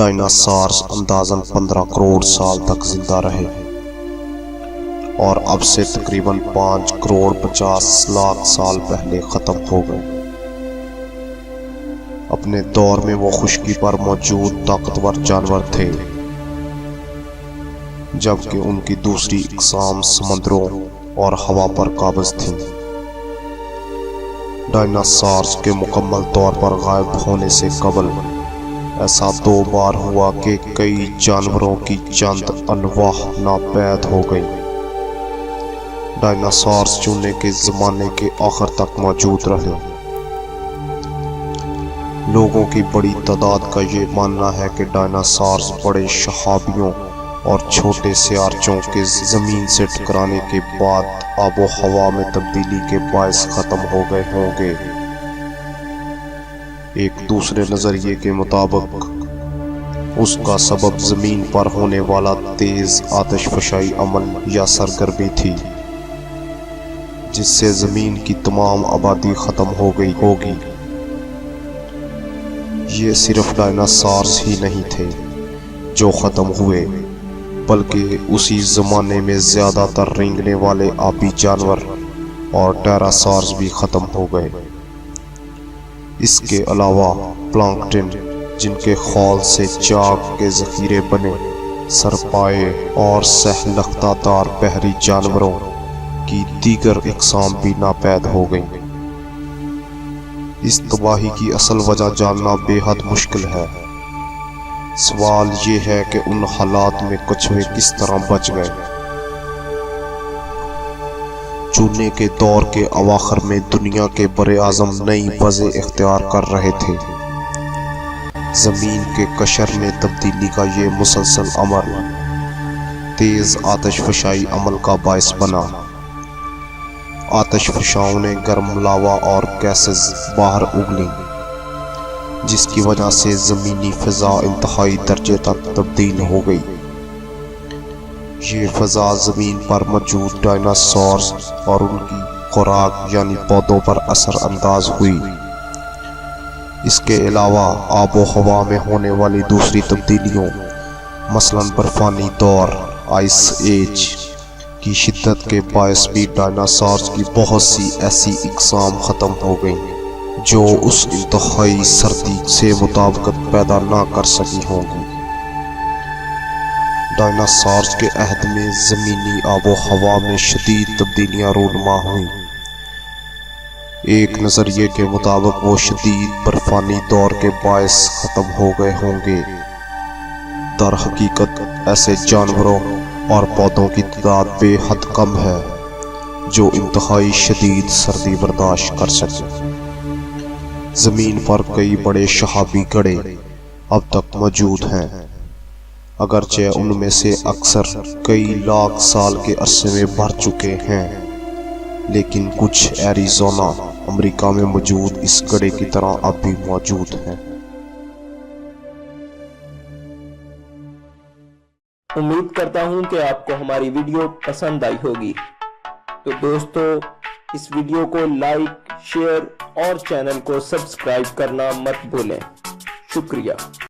Dinosaurs اندازاً 15 crore سال تک زندہ رہے اور اب سے تقریباً 5 کروڑ 50 لاکھ سال پہلے ختم ہو گئے۔ اپنے دور میں وہ خشکی پر موجود طاقتور جانور تھے، جبکہ ان کی دوسری اقسام سمندروں اور ہوا پر قابض تھیں۔ ڈائناسورز کے مکمل طور پر غائب ہونے سے قبل ایسا 2 بار ہوا کہ کئی جانوروں کی چند انواع ناپید ہو گئیں۔ ڈائناسورز چونے کے زمانے کے آخر تک موجود رہے۔ لوگوں کی بڑی تعداد کا یہ ماننا ہے کہ ڈائناسورز بڑے شہابیوں اور چھوٹے سیارچوں کے زمین سے ٹکرانے کے بعد آب و ہوا میں تبدیلی کے باعث ختم ہو گئے ہوں گے۔ ایک دوسرے نظریے کے مطابق اس کا سبب زمین پر ہونے والا تیز آتش فشائی عمل یا سرگرمی تھی، جس سے زمین کی تمام آبادی ختم ہو گئی ہوگی۔ یہ صرف ڈائناسورز ہی نہیں تھے جو ختم ہوئے، بلکہ اسی زمانے میں زیادہ تر رینگنے والے آبی جانور اور ٹیراسورز بھی ختم ہو گئے۔ اس کے علاوہ پلانکٹن، جن کے خول سے چاک کے ذخیرے بنے، سرپائے اور سہ لختا دار بحری جانوروں کی دیگر اقسام بھی ناپید ہو گئیں۔ اس تباہی کی اصل وجہ جاننا بے حد مشکل ہے۔ سوال یہ ہے کہ ان حالات میں کچھوے کس طرح بچ گئے۔ چونے کے دور کے اواخر میں دنیا کے براعظم نئی وضع اختیار کر رہے تھے۔ زمین کے قشر میں تبدیلی کا یہ مسلسل عمل تیز آتش فشائی عمل کا باعث بنا۔ آتش فشاؤں نے گرم لاوا اور گیسز باہر اگلیں، جس کی وجہ سے زمینی فضا انتہائی درجے تک تبدیل ہو گئی۔ یہ فضا زمین پر موجود ڈائناسورز اور ان کی خوراک یعنی پودوں پر اثر انداز ہوئی۔ اس کے علاوہ آب و ہوا میں ہونے والی دوسری تبدیلیوں، مثلاً برفانی دور آئس ایج کی شدت کے باعث بھی ڈائناسورز کی بہت سی ایسی اقسام ختم ہو گئیں جو اس انتہائی سردی سے مطابقت پیدا نہ کر سکی ہوں گی۔ ڈائناسورز کے عہد میں زمینی آب و ہوا میں شدید تبدیلیاں رونما ہوئیں۔ ایک نظریے کے مطابق وہ شدید برفانی دور کے باعث ختم ہو گئے ہوں گے۔ در حقیقت ایسے جانوروں اور پودوں کی تعداد بے حد کم ہے جو انتہائی شدید سردی برداشت کر سکے۔ زمین پر کئی بڑے شہابی گڑھے اب تک موجود ہیں، اگرچہ ان میں سے اکثر کئی لاکھ سال کے عرصے میں بھر چکے ہیں، لیکن کچھ ایریزونا امریکہ میں موجود اس گڑھے کی طرح اب بھی موجود ہیں۔ امید کرتا ہوں کہ آپ کو ہماری ویڈیو پسند آئی ہوگی، تو دوستو اس ویڈیو کو لائک، شیئر اور چینل کو سبسکرائب کرنا مت بھولیں۔ شکریہ۔